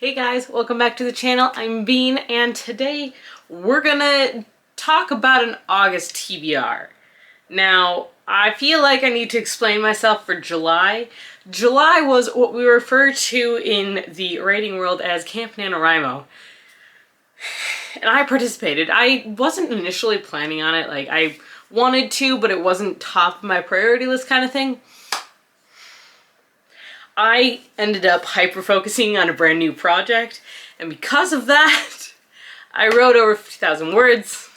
Hey guys, welcome back to the channel. I'm Bean, and today we're gonna talk about an August TBR. Now, I feel like I need to explain myself for July. July was what we refer to in the writing world as Camp NaNoWriMo. And I participated. I wasn't initially planning on it, like I wanted to, but it wasn't top of my priority list kind of thing. I ended up hyper-focusing on a brand new project, and because of that, I wrote over 50,000 words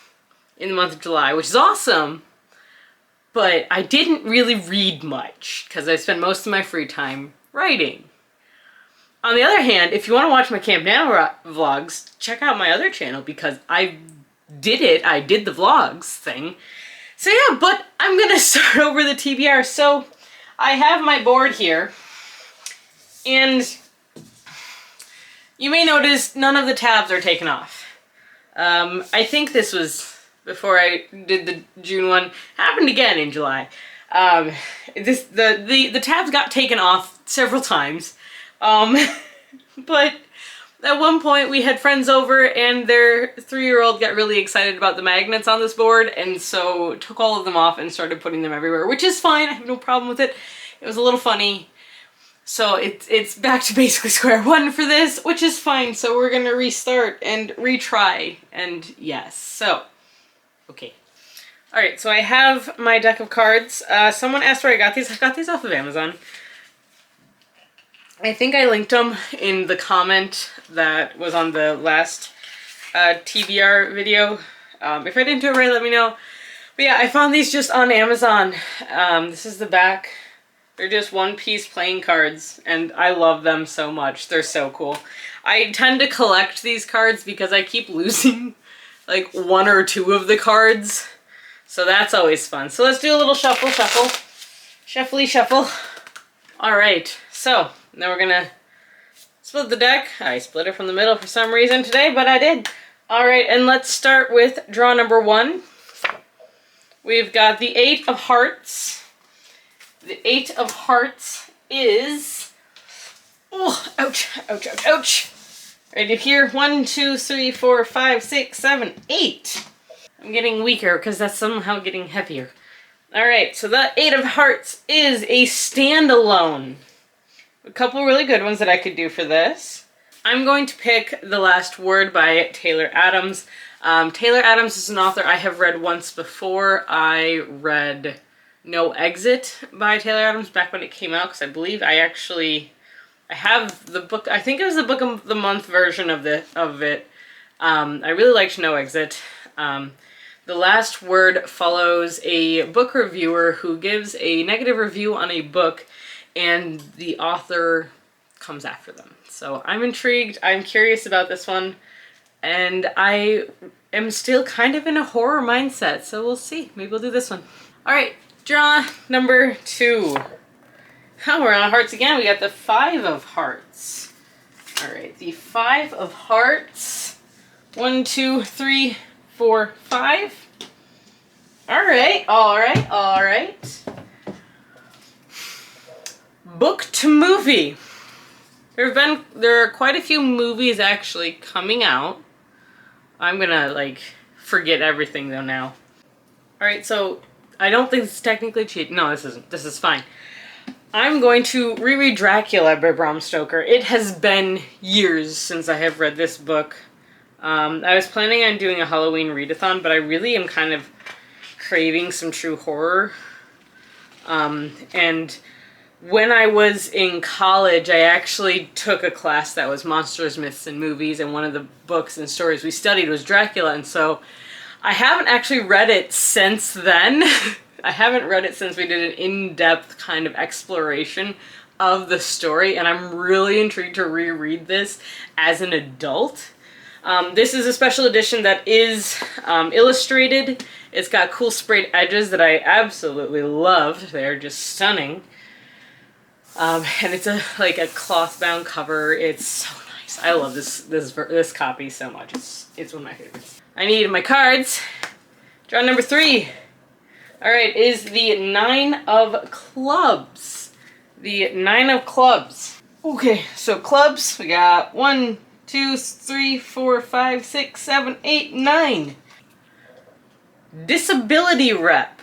in the month of July, which is awesome, but I didn't really read much, because I spent most of my free time writing. On the other hand, if you want to watch my Camp Nano vlogs, check out my other channel, because I did the vlogs thing. So yeah, but I'm gonna start over the TBR. So I have my board here. And you may notice none of the tabs are taken off. I think this was before I did the June one. Happened again in July. The tabs got taken off several times. But at one point we had friends over and their 3-year-old got really excited about the magnets on this board, and so took all of them off and started putting them everywhere, which is fine. I have no problem with it. It was a little funny. So it's back to basically square one for this, which is fine. So we're gonna restart and retry, and yes, so, okay. All right, so I have my deck of cards. Someone asked where I got these. I got these off of Amazon. I think I linked them in the comment that was on the last TBR video. If I didn't do it right, let me know. But yeah, I found these just on Amazon. This is the back. They're just one-piece playing cards, and I love them so much. They're so cool. I tend to collect these cards because I keep losing like 1 or 2 of the cards. So that's always fun. So let's do a little shuffle. Shuffly shuffle. Alright, so now we're gonna split the deck. I split it from the middle for some reason today, but I did. Alright, and let's start with draw number 1. We've got the 8 of Hearts. The 8 of Hearts is, oh, ouch, ouch, ouch, ouch. Right here, 1, 2, 3, 4, 5, 6, 7, 8. I'm getting weaker because that's somehow getting heavier. All right, so the 8 of Hearts is a standalone. A couple really good ones that I could do for this. I'm going to pick The Last Word by Taylor Adams. Taylor Adams is an author I have read once before. I read No Exit by Taylor Adams back when it came out, because I believe I have the book. I think it was the book of the month version of it. I really liked No Exit. The Last Word follows a book reviewer who gives a negative review on a book, and the author comes after them. So I'm intrigued. I'm curious about this one, and I am still kind of in a horror mindset, so we'll see. Maybe we'll do this one. All right. Draw number 2. Oh, we're on Hearts again. We got the 5 of Hearts. All right, the 5 of Hearts. 1, 2, 3, 4, 5. All right, all right, all right. Book to movie. There are quite a few movies actually coming out. I'm gonna like forget everything though now. All right, so I don't think this is technically cheat. No, this isn't. This is fine. I'm going to reread Dracula by Bram Stoker. It has been years since I have read this book. I was planning on doing a Halloween readathon, but I really am kind of craving some true horror. And when I was in college, I actually took a class that was Monsters, Myths, and Movies, and one of the books and stories we studied was Dracula, and so I haven't actually read it since then. I haven't read it since we did an in-depth kind of exploration of the story, and I'm really intrigued to reread this as an adult. This is a special edition that is illustrated. It's got cool sprayed edges that I absolutely loved. They're just stunning. And it's like a cloth-bound cover. It's so nice. I love this copy so much. It's one of my favorites. I need my cards. Draw number 3. All right, is the 9 of Clubs. The 9 of Clubs. Okay, so clubs, we got 1, 2, 3, 4, 5, 6, 7, 8, 9. Disability rep.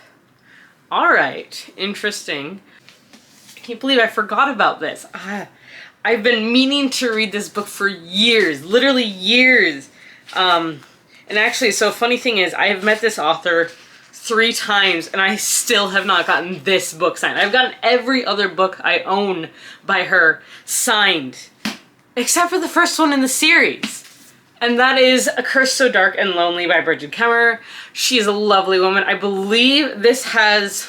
Alright, interesting. I can't believe I forgot about this. I've been meaning to read this book for years, literally years. And actually, so funny thing is, I have met this author 3 times and I still have not gotten this book signed. I've gotten every other book I own by her signed, except for the first one in the series. And that is A Curse So Dark and Lonely by Bridget Kemmerer. She is a lovely woman. I believe this has...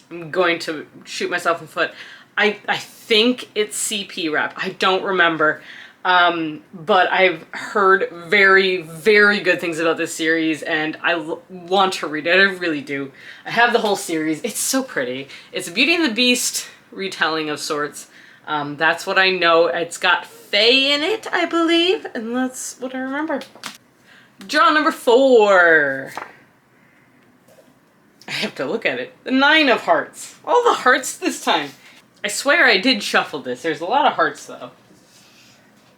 I'm going to shoot myself in the foot. I think it's CP rep. I don't remember. But I've heard very, very good things about this series, and I want to read it. I really do. I have the whole series. It's so pretty. It's a Beauty and the Beast retelling of sorts. That's what I know. It's got Faye in it, I believe, and that's what I remember. Draw number 4. I have to look at it. The 9 of hearts. All the hearts this time. I swear I did shuffle this. There's a lot of hearts, though.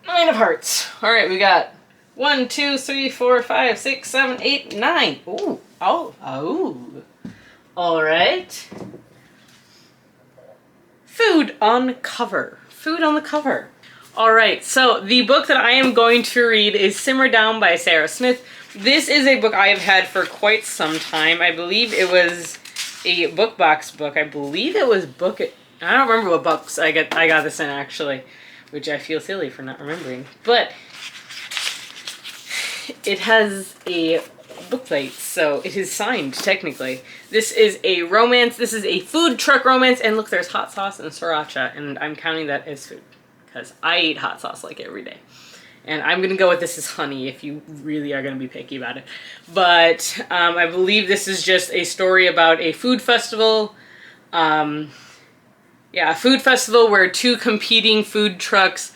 9 of hearts. Alright, we got 1, 2, 3, 4, 5, 6, 7, 8, 9. Ooh. Oh. Alright. Food on cover. Food on the cover. Alright, so the book that I am going to read is Simmer Down by Sarah Smith. This is a book I have had for quite some time. I believe it was a book box book. I believe it was book... I don't remember what books I got this in, actually, which I feel silly for not remembering. But it has a book plate, so it is signed, technically. This is a romance. This is a food truck romance. And look, there's hot sauce and sriracha, and I'm counting that as food because I eat hot sauce like every day. And I'm going to go with this as honey if you really are going to be picky about it. But I believe this is just a story about a food festival. Yeah, a food festival where 2 competing food trucks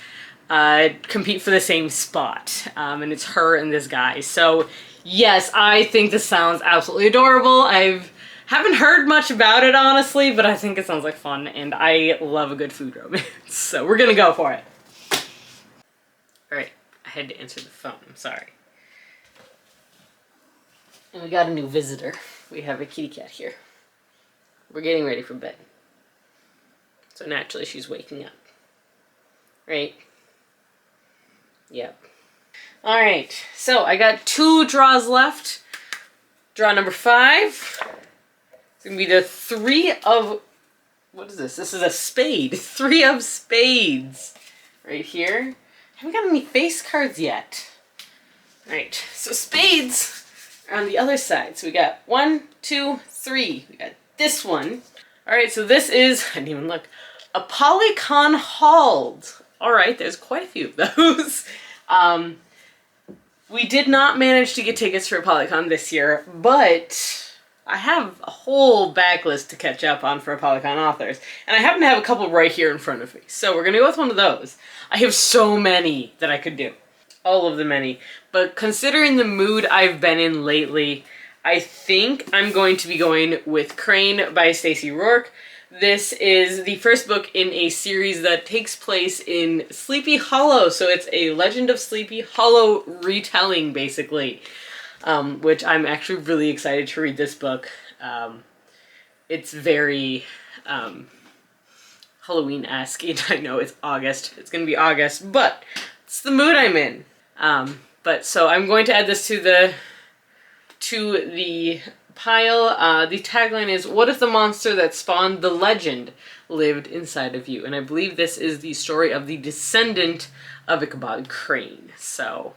compete for the same spot. And it's her and this guy. So, yes, I think this sounds absolutely adorable. Haven't heard much about it, honestly, but I think it sounds like fun. And I love a good food romance. So, we're going to go for it. Alright. I had to answer the phone. I'm sorry. And we got a new visitor. We have a kitty cat here. We're getting ready for bed. So naturally she's waking up. Right? Yep. Alright. So I got 2 draws left. Draw number 5. It's going to be the 3 of... What is this? This is a spade. 3 of spades. Right here. Haven't got any face cards yet. Alright, so spades are on the other side. So we got 1, 2, 3. We got this one. Alright, so this is, I didn't even look, a Polycon hauled. Alright, there's quite a few of those. We did not manage to get tickets for Polycon this year, but I have a whole backlist to catch up on for Polycon authors. And I happen to have a couple right here in front of me. So we're going to go with one of those. I have so many that I could do. All of the many. But considering the mood I've been in lately, I think I'm going to be going with Crane by Stacey Rourke. This is the first book in a series that takes place in Sleepy Hollow. So it's a Legend of Sleepy Hollow retelling, basically. Which I'm actually really excited to read this book. It's very Halloween-esque. I know it's August. It's going to be August, but it's the mood I'm in. But so I'm going to add this to the pile. The tagline is, "What if the monster that spawned the legend lived inside of you?" And I believe this is the story of the descendant of Ichabod Crane. So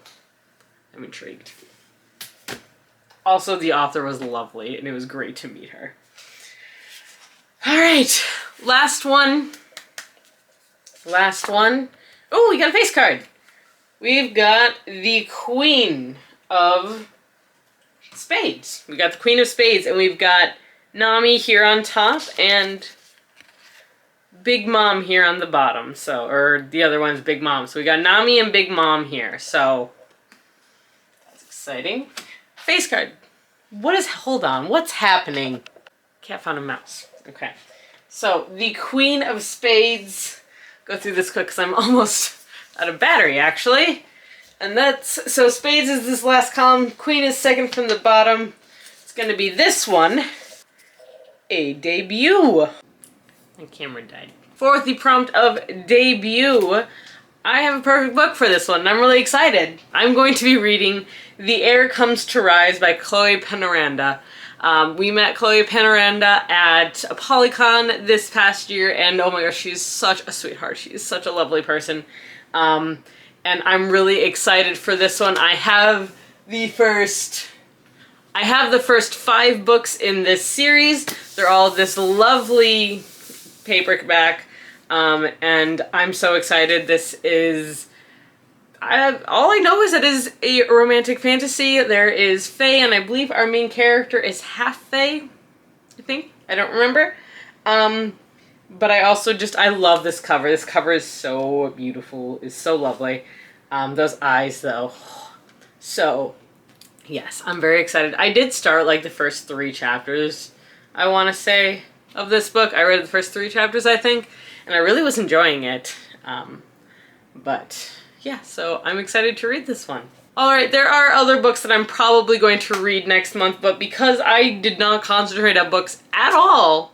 I'm intrigued. Also, the author was lovely, and it was great to meet her. Alright, last one. Last one. Oh, we got a face card. We've got the Queen of Spades. We got the Queen of Spades, and we've got Nami here on top, and Big Mom here on the bottom. So, or the other one's Big Mom. So we got Nami and Big Mom here. So, that's exciting. Face card. Hold on, what's happening? Cat found a mouse. Okay. So, the Queen of Spades go through this quick because I'm almost out of battery, actually. And that's, so Spades is this last column. Queen is second from the bottom. It's going to be this one, a debut. My camera died. For the prompt of debut, I have a perfect book for this one, and I'm really excited. I'm going to be reading The Air Comes to Rise by Chloe Penaranda. We met Chloe Penaranda at a Polycon this past year, and oh my gosh, she's such a sweetheart. She's such a lovely person. And I'm really excited for this one. I have the first 5 books in this series. They're all this lovely paperback, and I'm so excited. This is... all I know is that it is a romantic fantasy. There is fae, and I believe our main character is half fae, I think. I don't remember. But I also I love this cover. This cover is so beautiful. It's so lovely. Those eyes, though. So, yes, I'm very excited. I did start, like, the first 3 chapters, I want to say, of this book. I read the first 3 chapters, I think, and I really was enjoying it. But... yeah, so I'm excited to read this one. Alright, there are other books that I'm probably going to read next month, but because I did not concentrate on books at all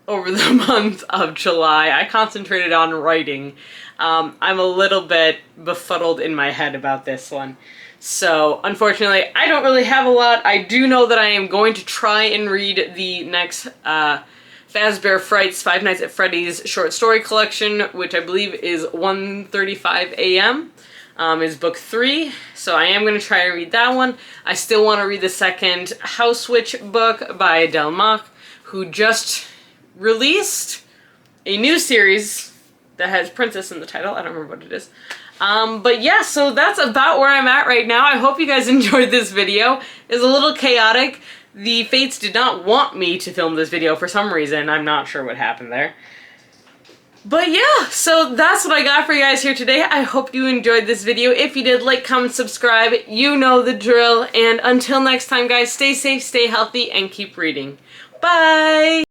over the month of July, I concentrated on writing. I'm a little bit befuddled in my head about this one. So, unfortunately, I don't really have a lot. I do know that I am going to try and read the next Fazbear Frights 5 Nights at Freddy's short story collection, which I believe is 1:35 a.m. Is book 3, so I am going to try and read that one. I still want to read the second House Witch book by Del Mock, who just released a new series that has Princess in the title. I don't remember what it is. But yeah, so that's about where I'm at right now. I hope you guys enjoyed this video. It's a little chaotic. The Fates did not want me to film this video for some reason. I'm not sure what happened there. But yeah, so that's what I got for you guys here today. I hope you enjoyed this video. If you did, like, comment, subscribe. You know the drill. And until next time, guys, stay safe, stay healthy, and keep reading. Bye!